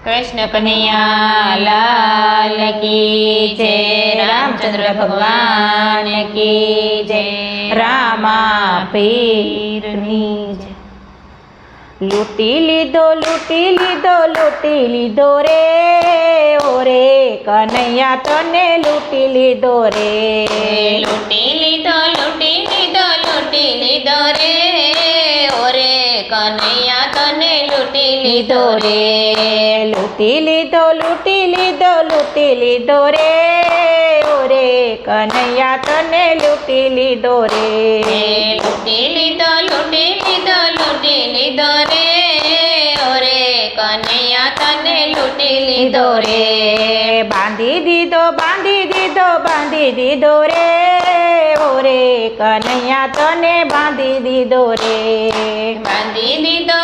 कृष्ण कन्हैया लाल की जय। रामचंद्र भगवान की जय। रामा पीરની जय। लूटी लीधो रे ओरे कन्हैया तने लूटी लीधो रे। लूटी लीधो रे ओरे कन्हैया तने लूटी लीधो रे। लूटी लीधो रे ओरे कन्हैया तने लूटी लीधो रे। लूटी लीधो रे ओरे कन्हैया तने लूटी लीधो रे। बांधी दीदो रे ओरे कन्हैया तने बांधी दीदो रे। बांधी दीदो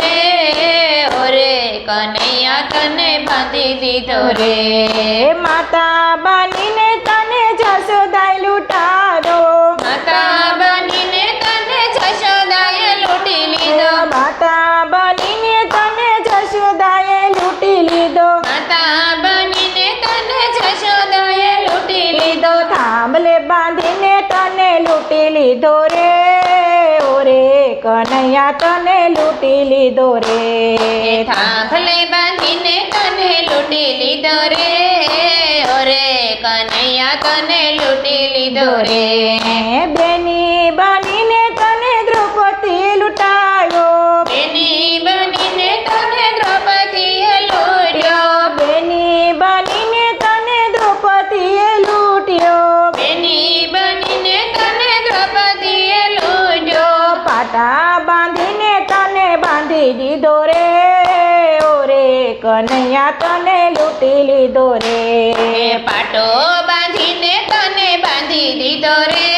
रे ओरे कन्हैया तने बांधी दीदो रे। माता बनीने तने जसोदाए लूटारो। माता बनीने तने जशोदाए लूटी लीधो। माता बनीने तने जसोदाए लूटी लीधो। माता बनीने तने जशोदाए लूटी लीधो। थांभले बांधीने तने लूटी लीधो रे ओरे कन्हैया तने लूटी लीधो रे। थांभले बांधीने तने लूटी लीधो रे ओरे कन्हैया तने लूटी लीधो रे। बेनी बनीने तने द्रौपदी लूटायो। बेनी बनीने तने द्रौपदीए लूट्यो। बेनी बनीने तने द्रौपदी लूट्यो। बेनी बनीने तने द्रौपदीए लूट्यो। पाटा बांधीने तने बांधी दीधो रे ओरे कन्हैया तने लूटी लीधो रे। पाटो बांधीने तने बांधी दीधो रे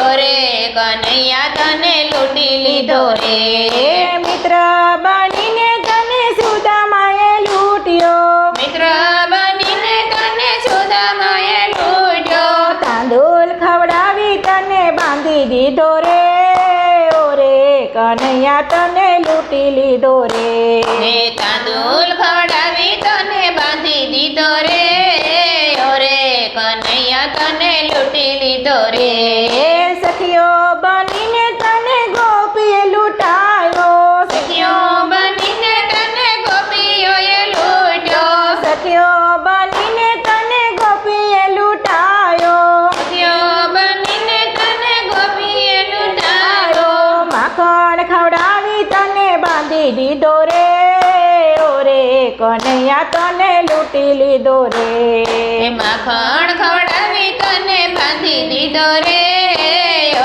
ओरे कन्हैया तने लूटी लीधो रे। मित्र बनीने तने सुदामाए लूट्यो। मित्र बनीने तने सुदामाए लूट्यो। तांदूल खवડાવી તને બાંધી દીધો રે ઓરે કન્હૈયા તને લૂટી લીધો રે। તાંદૂલ ખવડાવી તને બાંધી દીધો રે ઓરે કન્હૈયા તને લૂટી લીધો રે। સખીઓ બનીને તને ગોપીએ લૂંટાયો। સખીઓ બનીને તને ગોપીઓએ લૂટ્યો। સખીઓ બનીને તને ગોપીએ લૂંટાયો। સખીઓ બનીને તને ગોપીએ લૂંટાયો। માખણ ખવડાવી તને બાંધી દીધો રે ઓરે કન્હૈયા તને લૂટી લીધો રે। માખણ ખવડાવી તને બાંધી દીધો રે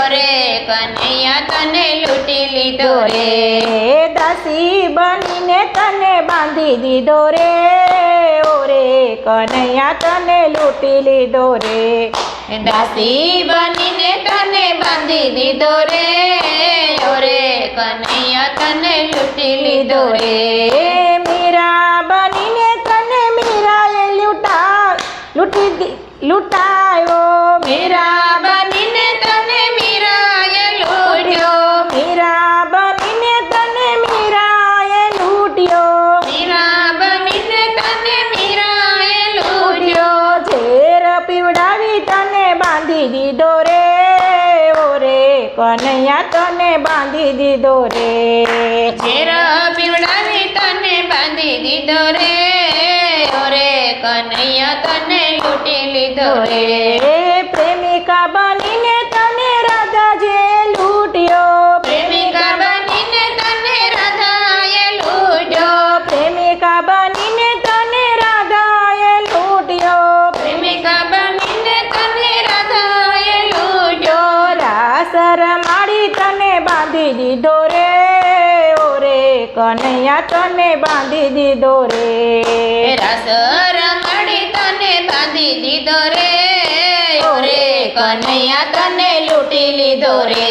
ઓરે કન્હૈયા તને લૂટી લીધો રે। દાસી બનીને તને બાંધી દીધો રે ઓરે કન્હૈયા તને લૂટી લીધો રે। દાસી બનીને તને બાંધી દીધો રે ઓરે કન્હૈયા તને લૂટી લીધો રે। મીરા બનીને તને મીરાએ લૂંટાયો। મીરા બનીને તને મીરાએ લૂટ્યો। મીરા બનીને તને મીરાએ લૂંટ્યો। મીરા બનીને તને મીરાએ લૂટ્યો। ઝેર પીવડાવી તને બાંધી દીધો રે ઓરે કન્હૈયા તને બાંધી દીધો રે। ઝેર પીવડાવી તને બાંધી દીધો રે ઓરે કન્હૈયા તને લૂટી લીધો રે। પ્રેમિકા બનીને તને રાધાજે લૂંટ્યો। પ્રેમિકા બનીને તને રાધાએ લૂટ્યો। પ્રેમિકા બનીને તને રાધાએ લૂંટ્યો। પ્રેમિકા બનીને તને રાધાએ લૂટ્યો। રાસ રમાડી તને બાંધી દીધો રે ઓરે કન્હૈયા તને બાંધી દીધો રે। રાસ રમાડી તને બાંધી દીધો રે ઓરે કન્હૈયા તને લૂટી લીધો રે।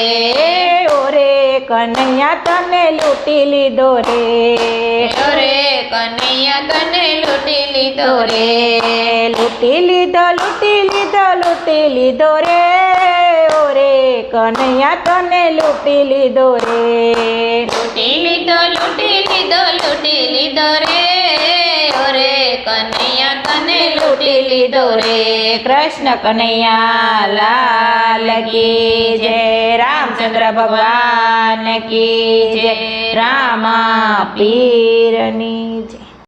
ઓરે કન્હૈયા તને લૂટી લીધો રે। ઓરે કન્હૈયા તને લૂટી લીધો રે। લૂટી લીધો રે ઓરે કન્હૈયા તને લૂટી લીધો રે। લૂટી લીધો લૂટી લીધો રે ઓરે કનૈયા તને લૂટી લીધો રે કૃષ્ણ કનૈયા લાલ કી જય રામચંદ્ર ભગવાન કી જય રામા પીરની જય